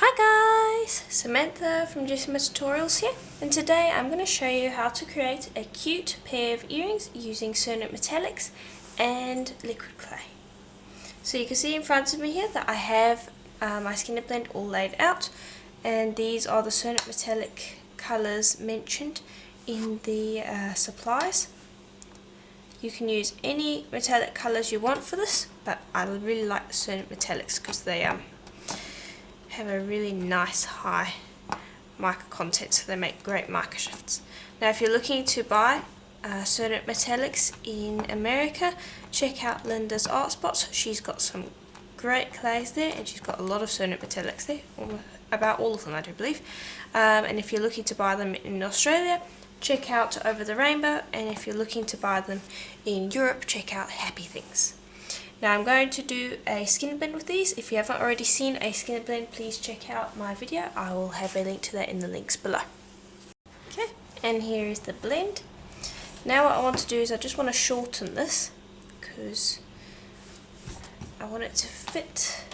Hi guys, Samantha from Jessama Tutorials here, and today I'm going to show you how to create a cute pair of earrings using ceramic metallics and liquid clay. So you can see in front of me here that I have my skinner blend all laid out, and these are the ceramic metallic colours mentioned in the supplies. You can use any metallic colours you want for this, but I really like the ceramic metallics because they have a really nice high mica content, so they make great mica shifts. Now if you're looking to buy ceramic metallics in America, check out Linda's Art Spots. She's got some great clays there, and she's got a lot of ceramic metallics there, about all of them I do believe. And if you're looking to buy them in Australia, check out Over the Rainbow, and if you're looking to buy them in Europe, check out Happy Things. Now I'm going to do a skinner blend with these. If you haven't already seen a skinner blend, please check out my video. I will have a link to that in the links below. Okay, and here is the blend. Now what I want to do is I just want to shorten this because I want it to fit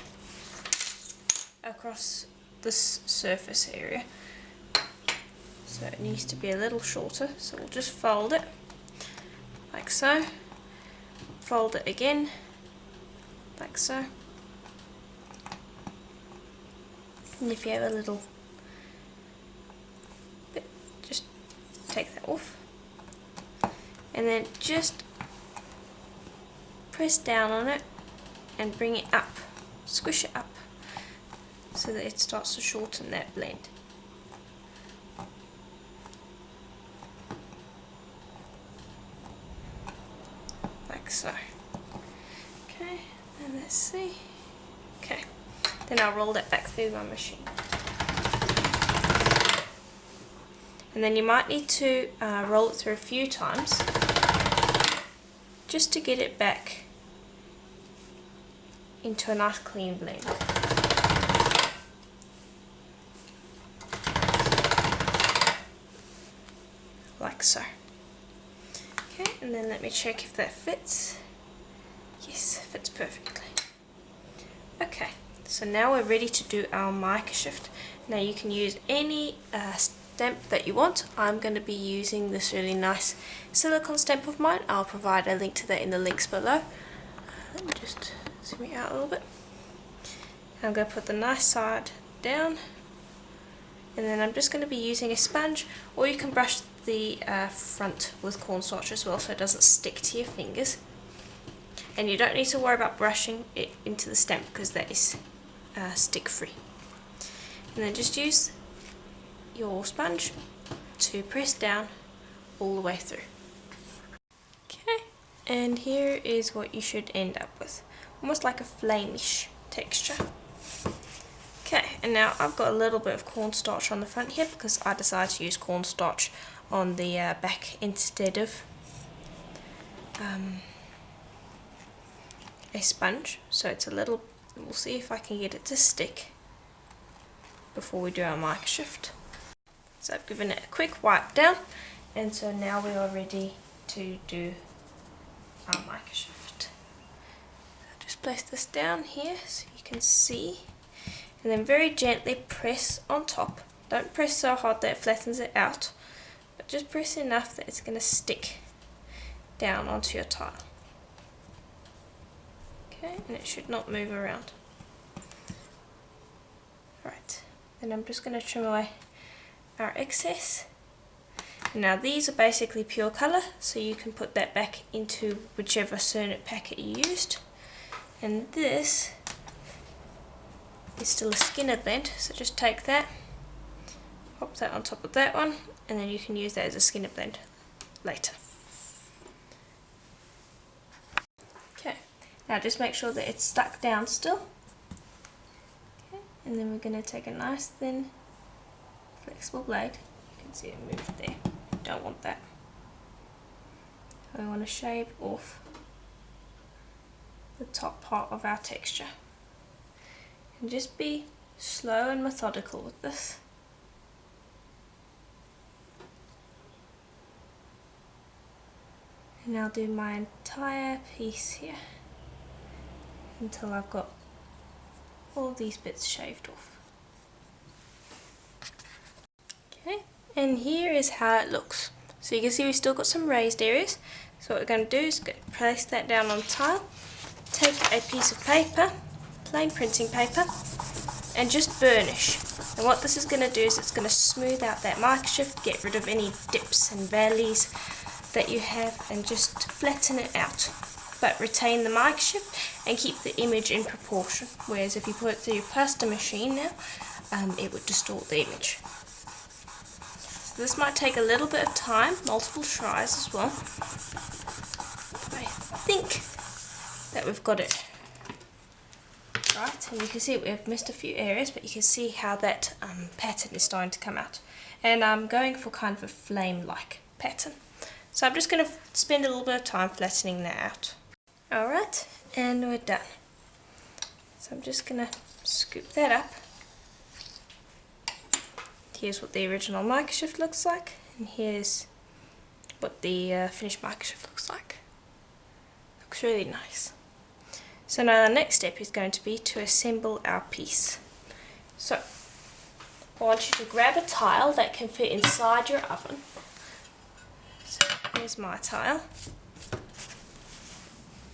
across this surface area. So it needs to be a little shorter, so we'll just fold it like so. Fold it again like so, and if you have a little bit, just take that off, and then just press down on it and bring it up, squish it up so that it starts to shorten that blend. Like so. Okay, and let's see. Okay, then I'll roll that back through my machine. And then you might need to roll it through a few times just to get it back into a nice clean blend. Like so. Okay, and then let me check if that fits. Yes, fits perfectly. Okay, so now we're ready to do our mica shift. Now you can use any stamp that you want. I'm going to be using this really nice silicone stamp of mine. I'll provide a link to that in the links below. Let me just zoom it out a little bit. I'm going to put the nice side down, and then I'm just going to be using a sponge, or you can brush the front with cornstarch as well so it doesn't stick to your fingers. And you don't need to worry about brushing it into the stamp because that is stick free. And then just use your sponge to press down all the way through. Okay, and here is what you should end up with, almost like a flameish texture. Okay, and now I've got a little bit of cornstarch on the front here because I decided to use cornstarch on the back instead of a sponge, so it's a little, we'll see if I can get it to stick before we do our mica shift. So I've given it a quick wipe down, and so now we are ready to do our mica shift. So just place this down here so you can see, and then very gently press on top. Don't press so hard that it flattens it out, but just press enough that it's going to stick down onto your tile. Okay, and it should not move around. Right, then I'm just going to trim away our excess. And now these are basically pure colour, so you can put that back into whichever cernit packet you used. And this is still a skinner blend, so just take that, pop that on top of that one, and then you can use that as a skinner blend later. Now just make sure that it's stuck down still. Okay, and then we're going to take a nice thin flexible blade. You can see it moved there. Don't want that. So we want to shave off the top part of our texture. And just be slow and methodical with this. And I'll do my entire piece here until I've got all these bits shaved off. And here is how it looks. So you can see we've still got some raised areas. So what we're going to do is place that down on the tile, take a piece of paper, plain printing paper, and just burnish. And what this is going to do is it's going to smooth out that mica shift, get rid of any dips and valleys that you have, and just flatten it out. But retain the mica shift and keep the image in proportion. Whereas if you put it through your plaster machine now, it would distort the image. So this might take a little bit of time, multiple tries as well. But I think that we've got it right, and you can see we've missed a few areas, but you can see how that pattern is starting to come out. And I'm going for kind of a flame-like pattern. So I'm just going to spend a little bit of time flattening that out. Alright, and we're done. So I'm just going to scoop that up. Here's what the original mica shift looks like, and here's what the finished mica shift looks like. Looks really nice. So now the next step is going to be to assemble our piece. So I want you to grab a tile that can fit inside your oven. So here's my tile,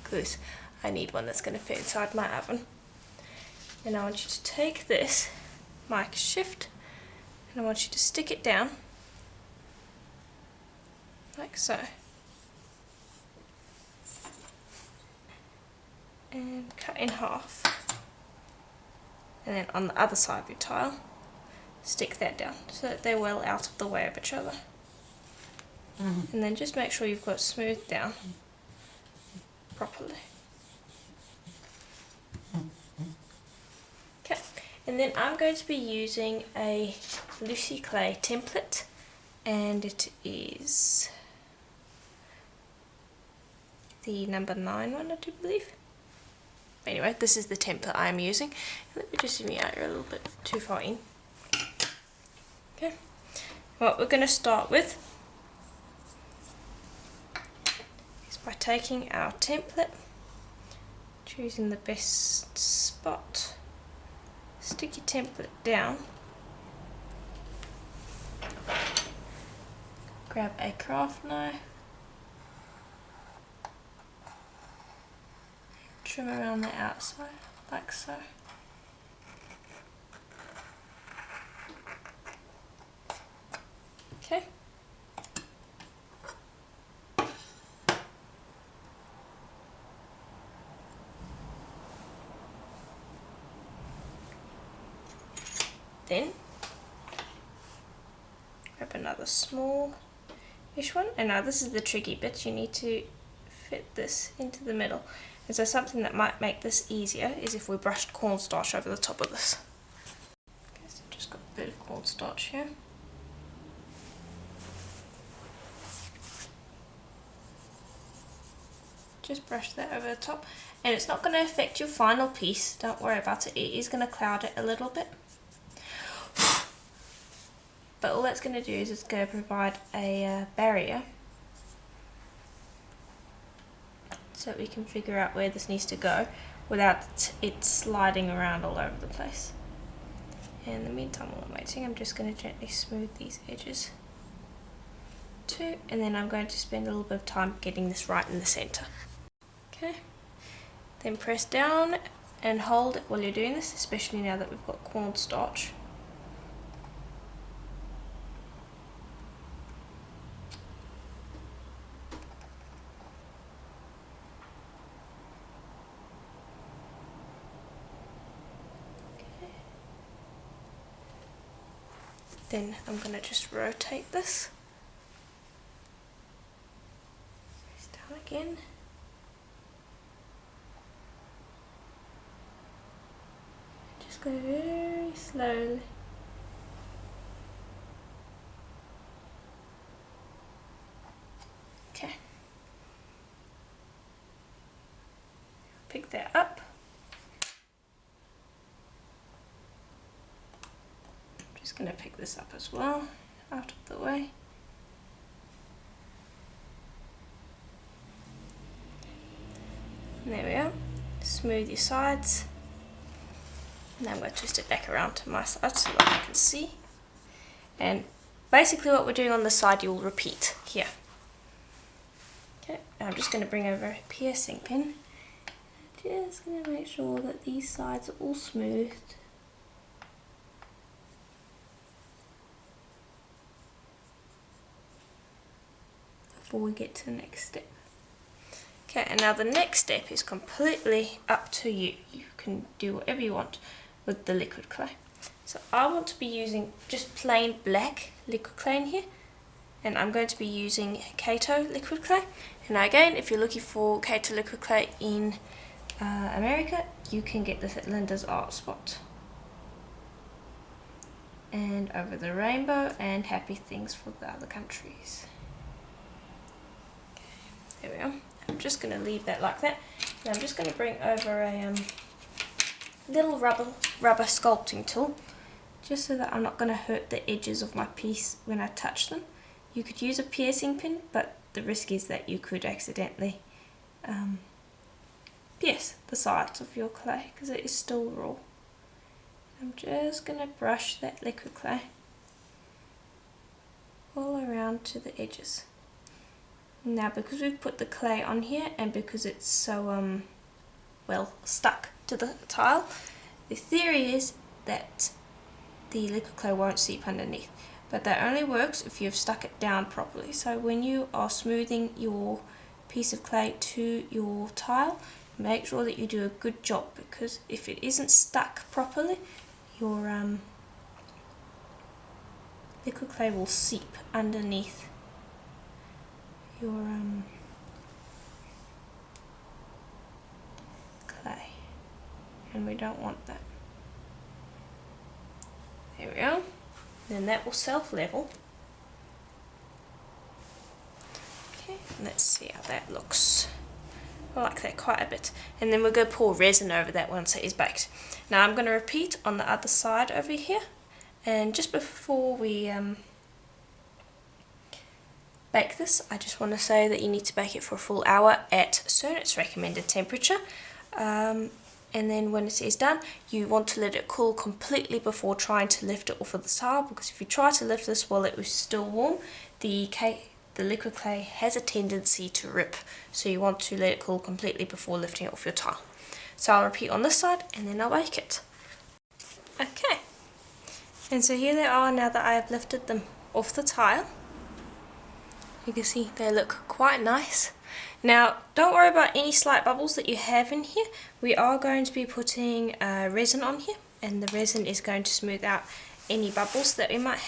because I need one that's going to fit inside my oven. And I want you to take this mica shift, and I want you to stick it down like so, and cut in half, and then on the other side of your tile stick that down so that they're well out of the way of each other. And then just make sure you've got it smoothed down properly. Okay, and then I'm going to be using a Lucy clay template, and it is the number 9 one, I do believe. Anyway, this is the template I'm using. Let me just zoom you out, you're a little bit too far in. Okay, what we're going to start with is by taking our template, choosing the best spot, stick your template down, grab a craft knife, trim around the outside like so. Okay. Then grab another small-ish one, and now this is the tricky bit. You need to fit this into the middle. And so something that might make this easier is if we brushed cornstarch over the top of this. Okay, so I've just got a bit of cornstarch here. Just brush that over the top, and it's not going to affect your final piece, don't worry about it. It is going to cloud it a little bit, but all that's going to do is it's going to provide a barrier so we can figure out where this needs to go without it sliding around all over the place. And in the meantime, while I'm waiting, I'm just going to gently smooth these edges too, and then I'm going to spend a little bit of time getting this right in the center. Okay, then press down and hold it while you're doing this, especially now that we've got cornstarch. Okay. Then I'm going to just rotate this. Press down again. Just go very slowly. Okay. Pick that up. I'm just going to pick this up as well, out of the way. And there we are. Smooth your sides. Now I'm going to twist it back around to my side so that I can see. And basically what we're doing on the side you'll repeat here. Okay, I'm just going to bring over a piercing pin. Just going to make sure that these sides are all smoothed. Before we get to the next step. Okay, and now the next step is completely up to you. You can do whatever you want with the liquid clay. So I want to be using just plain black liquid clay in here, and I'm going to be using Kato liquid clay. And now again, if you're looking for Kato liquid clay in America, you can get this at Linda's Art Spot. And Over the Rainbow and Happy Things for the other countries. Okay, there we are. I'm just going to leave that like that. And I'm just going to bring over a little rubber sculpting tool, just so that I'm not going to hurt the edges of my piece when I touch them. You could use a piercing pin, but the risk is that you could accidentally pierce the sides of your clay because it is still raw. I'm just going to brush that liquid clay all around to the edges. Now, because we've put the clay on here and because it's so well stuck to the tile, the theory is that the liquid clay won't seep underneath, but that only works if you've stuck it down properly. So when you are smoothing your piece of clay to your tile, make sure that you do a good job, because if it isn't stuck properly, your liquid clay will seep underneath your clay, and we don't want that. There we are. Then that will self-level. Okay, let's see how that looks. I like that quite a bit. And then we're going to pour resin over that once it is baked. Now I'm going to repeat on the other side over here. And just before we bake this, I just want to say that you need to bake it for a full hour at Cernet's recommended temperature. And then when it is done, you want to let it cool completely before trying to lift it off of the tile, because if you try to lift this while it was still warm, the liquid clay has a tendency to rip. So you want to let it cool completely before lifting it off your tile. So I'll repeat on this side and then I'll bake it. Okay, and so here they are now that I have lifted them off the tile. You can see they look quite nice. Now, don't worry about any slight bubbles that you have in here. We are going to be putting resin on here, and the resin is going to smooth out any bubbles that we might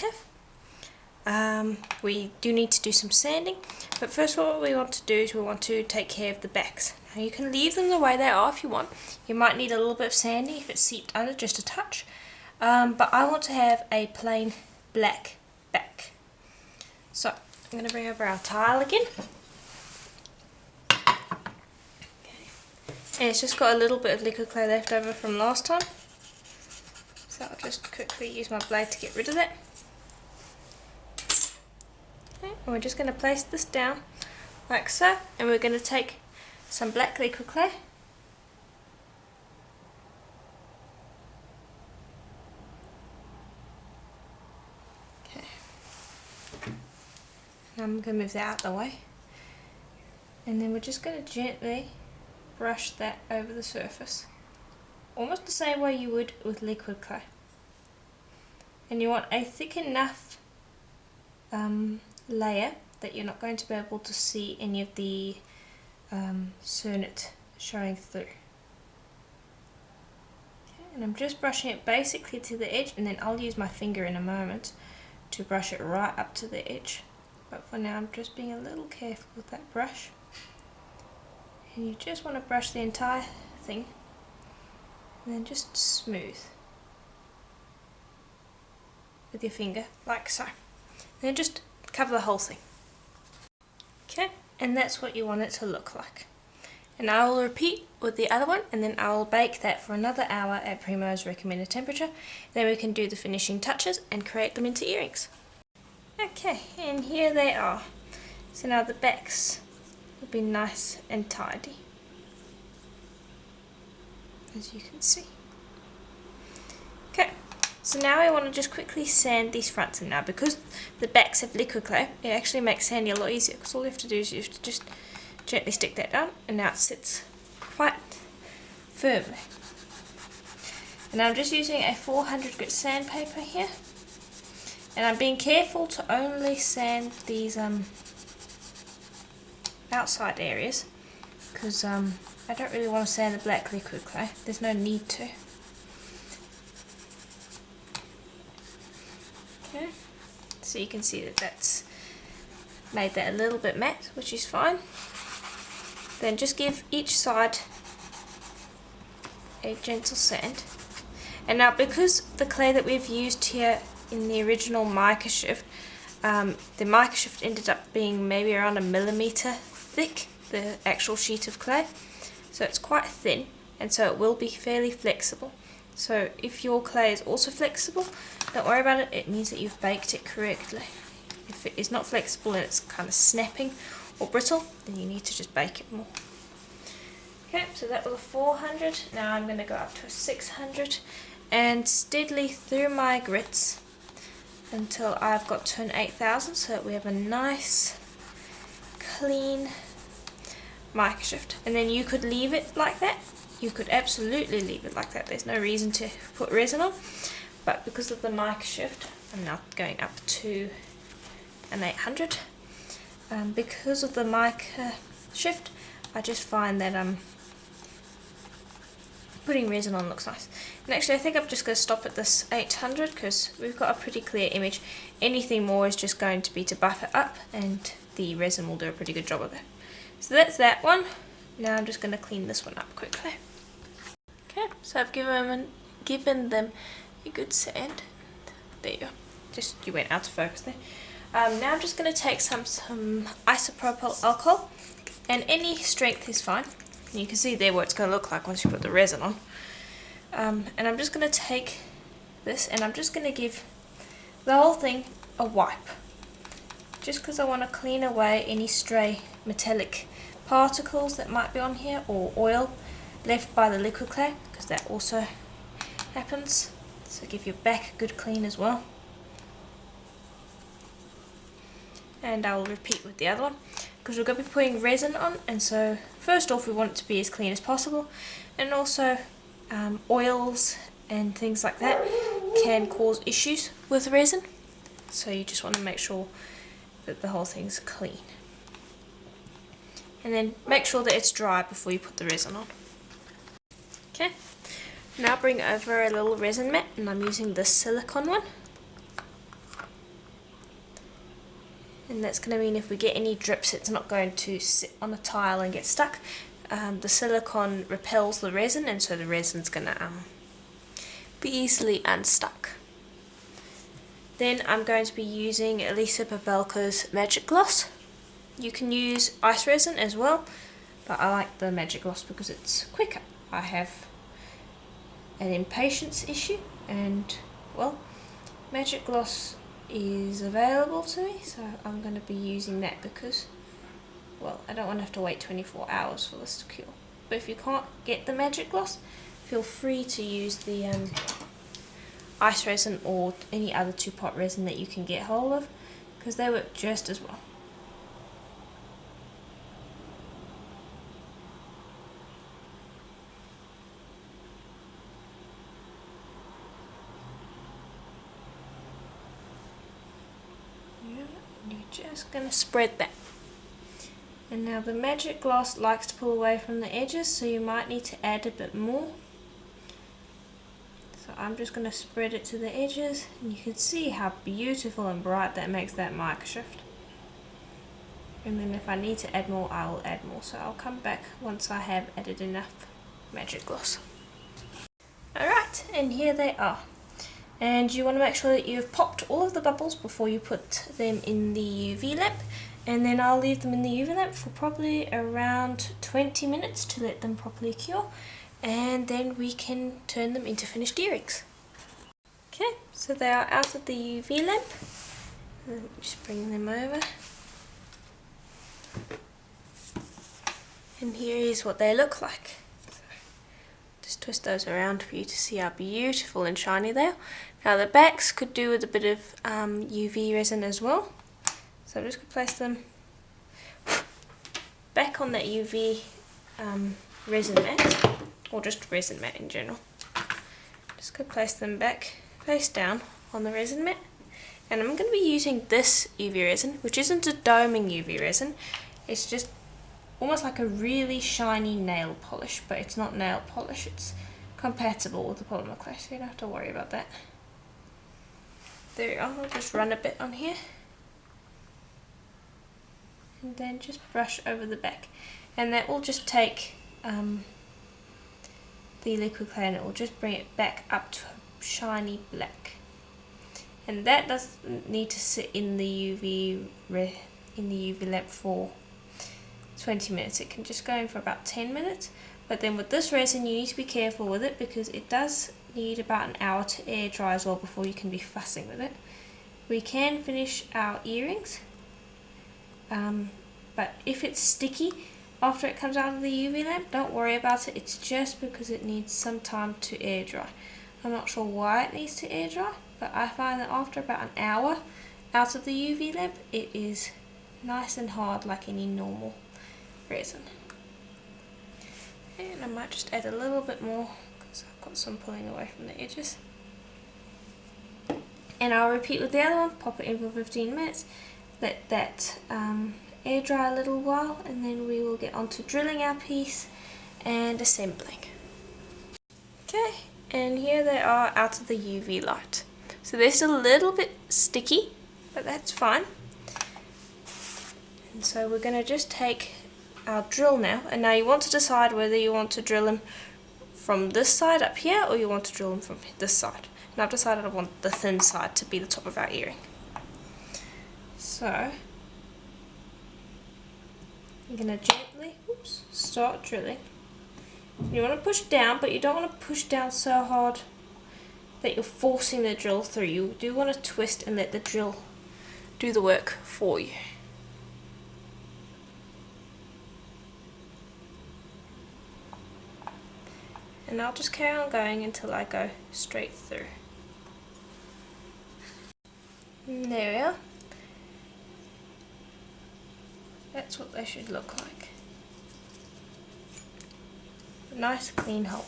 have. We do need to do some sanding, but first what we want to do is we want to take care of the backs. Now you can leave them the way they are if you want. You might need a little bit of sanding if it's seeped under, just a touch. But I want to have a plain black back. So I'm going to bring over our tile again. And it's just got a little bit of liquid clay left over from last time, so I'll just quickly use my blade to get rid of that. Okay, and we're just going to place this down like so, and we're going to take some black liquid clay I'm going to move that out of the way, and then we're just going to gently brush that over the surface, almost the same way you would with liquid clay. And you want a thick enough layer that you're not going to be able to see any of the cernet showing through. Okay, and I'm just brushing it basically to the edge, and then I'll use my finger in a moment to brush it right up to the edge. But for now I'm just being a little careful with that brush. And you just want to brush the entire thing and then just smooth with your finger like so. And then just cover the whole thing. Okay, and that's what you want it to look like. And I will repeat with the other one, and then I will bake that for another hour at Primo's recommended temperature. Then we can do the finishing touches and create them into earrings. Okay, and here they are. So now the backs will be nice and tidy, as you can see. Okay, So now I want to just quickly sand these fronts, and now because the backs have liquid clay, it actually makes sanding a lot easier, because all you have to do is you have to just gently stick that down, and now it sits quite firmly. And I'm just using a 400 grit sandpaper here, and I'm being careful to only sand these outside areas, because I don't really want to sand the black liquid clay. There's no need to. Okay, so you can see that that's made that a little bit matte, which is fine. Then just give each side a gentle sand. And now, because the clay that we've used here in the original mica shift, the mica shift ended up being maybe around 1 millimeter thick, the actual sheet of clay. So it's quite thin, and so it will be fairly flexible. So if your clay is also flexible, don't worry about it, it means that you've baked it correctly. If it is not flexible and it's kind of snapping or brittle, then you need to just bake it more. Okay, so that was a 400, now I'm going to go up to a 600 and steadily through my grits until I've got to an 8000, so that we have a nice clean mica shift. And then you could leave it like that. You could absolutely leave it like that. There's no reason to put resin on, but because of the mica shift, I'm now going up to an 800. Because of the mica shift, I just find that putting resin on looks nice. And actually I think I'm just going to stop at this 800 because we've got a pretty clear image. Anything more is just going to be to buff it up, and the resin will do a pretty good job of it. So that's that one. Now I'm just going to clean this one up quickly. Okay, so I've given them a good sand. There you go. Just, you went out of focus there. Now I'm just going to take some isopropyl alcohol, and any strength is fine. You can see there what it's going to look like once you put the resin on. And I'm just going to take this, and I'm just going to give the whole thing a wipe, just because I want to clean away any stray metallic particles that might be on here, or oil left by the liquid clay, because that also happens. So give your back a good clean as well. And I will repeat with the other one, because we're going to be putting resin on, and so first off we want it to be as clean as possible, and also oils and things like that can cause issues with resin, so you just want to make sure that the whole thing's clean. And then make sure that it's dry before you put the resin on. Okay, now bring over a little resin mat, and I'm using this silicone one. And that's going to mean if we get any drips, it's not going to sit on a tile and get stuck. The silicone repels the resin, and so the resin's going to be easily unstuck. Then I'm going to be using Elisa Pavelka's Magic Gloss. You can use ice resin as well, but I like the Magic Gloss because it's quicker. I have an impatience issue, and well, Magic Gloss is available to me, so I'm going to be using that because, well, I don't want to have to wait 24 hours for this to cure. But if you can't get the Magic Gloss, feel free to use the ice resin or any other two-pot resin that you can get hold of, because they work just as well. You're just going to spread that. And now the Magic Gloss likes to pull away from the edges, so you might need to add a bit more. So I'm just going to spread it to the edges, and you can see how beautiful and bright that makes that mica shift. And then if I need to add more, I will add more. So I'll come back once I have added enough Magic Gloss. Alright, and here they are. And you want to make sure that you've popped all of the bubbles before you put them in the UV lamp. And then I'll leave them in the UV lamp for probably around 20 minutes to let them properly cure. And then we can turn them into finished earrings. Okay, so they are out of the UV lamp. Let me just bring them over. And here is what they look like. So just twist those around for you to see how beautiful and shiny they are. Now the backs could do with a bit of UV resin as well. So I'm just going to place them back on that UV resin mat, or just resin mat in general. Just going to place them back face down on the resin mat. And I'm going to be using this UV resin, which isn't a doming UV resin. It's just almost like a really shiny nail polish, but it's not nail polish, it's compatible with the polymer clay, so you don't have to worry about that. There we go, I'll just run a bit on here. And then just brush over the back. And that will just take the liquid clay and it will just bring it back up to a shiny black. And that doesn't need to sit in the UV lamp for 20 minutes. It can just go in for about 10 minutes. But then with this resin you need to be careful with it because it does need about an hour to air dry as well before you can be fussing with it. We can finish our earrings, but if it's sticky after it comes out of the UV lamp, don't worry about it. It's just because it needs some time to air dry. I'm not sure why it needs to air dry, but I find that after about an hour out of the UV lamp it is nice and hard like any normal resin. And I might just add a little bit more because I've got some pulling away from the edges. And I'll repeat with the other one, pop it in for 15 minutes, let that air dry a little while, and then we will get on to drilling our piece and assembling. Okay, and here they are out of the UV light. So they're still a little bit sticky, but that's fine. And so we're going to just take our drill now, and now you want to decide whether you want to drill them from this side up here or you want to drill them from this side. And I've decided I want the thin side to be the top of our earring. So I'm going to gently start drilling. You want to push down, but you don't want to push down so hard that you're forcing the drill through. You do want to twist and let the drill do the work for you. And I'll just carry on going until I go straight through. And there we are. That's what they should look like. A nice clean hole.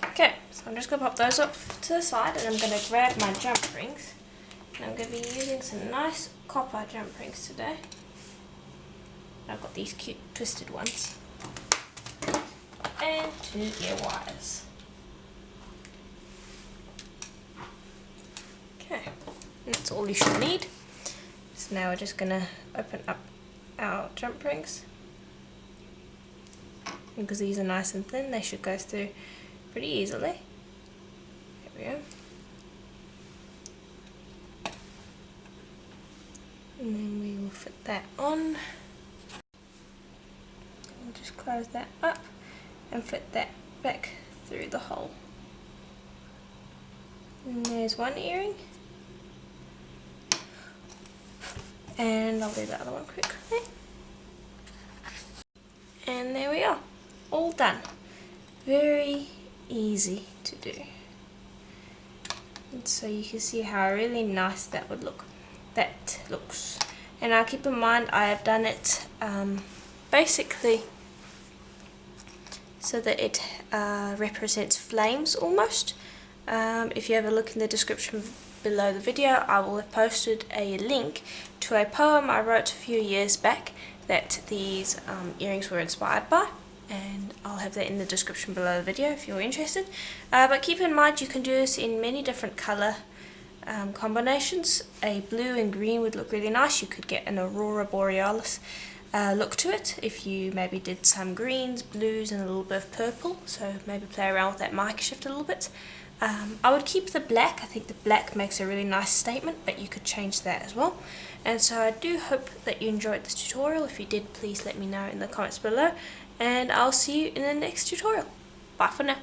Okay, so I'm just going to pop those up to the side and I'm going to grab my jump rings. And I'm going to be using some nice copper jump rings today. I've got these cute twisted ones. And 2 ear wires. Okay, and that's all you should need. So now we're just going to open up our jump rings. And because these are nice and thin, they should go through pretty easily. There we go. And then we will fit that on. We'll just close that up and fit that back through the hole. And there's one earring. And I'll do the other one quickly. And there we are, all done. Very easy to do. And so you can see how really nice that would look. That looks. And now keep in mind I have done it basically so that it represents flames almost. If you have a look in the description below the video, I will have posted a link to a poem I wrote a few years back that these earrings were inspired by, and I'll have that in the description below the video if you're interested. But keep in mind you can do this in many different colour combinations. A blue and green would look really nice. You could get an aurora borealis look to it if you maybe did some greens, blues and a little bit of purple, so maybe play around with that mica shift a little bit. I would keep the black. I think the black makes a really nice statement, but you could change that as well. And so I do hope that you enjoyed this tutorial. If you did, please let me know in the comments below, and I'll see you in the next tutorial. Bye for now.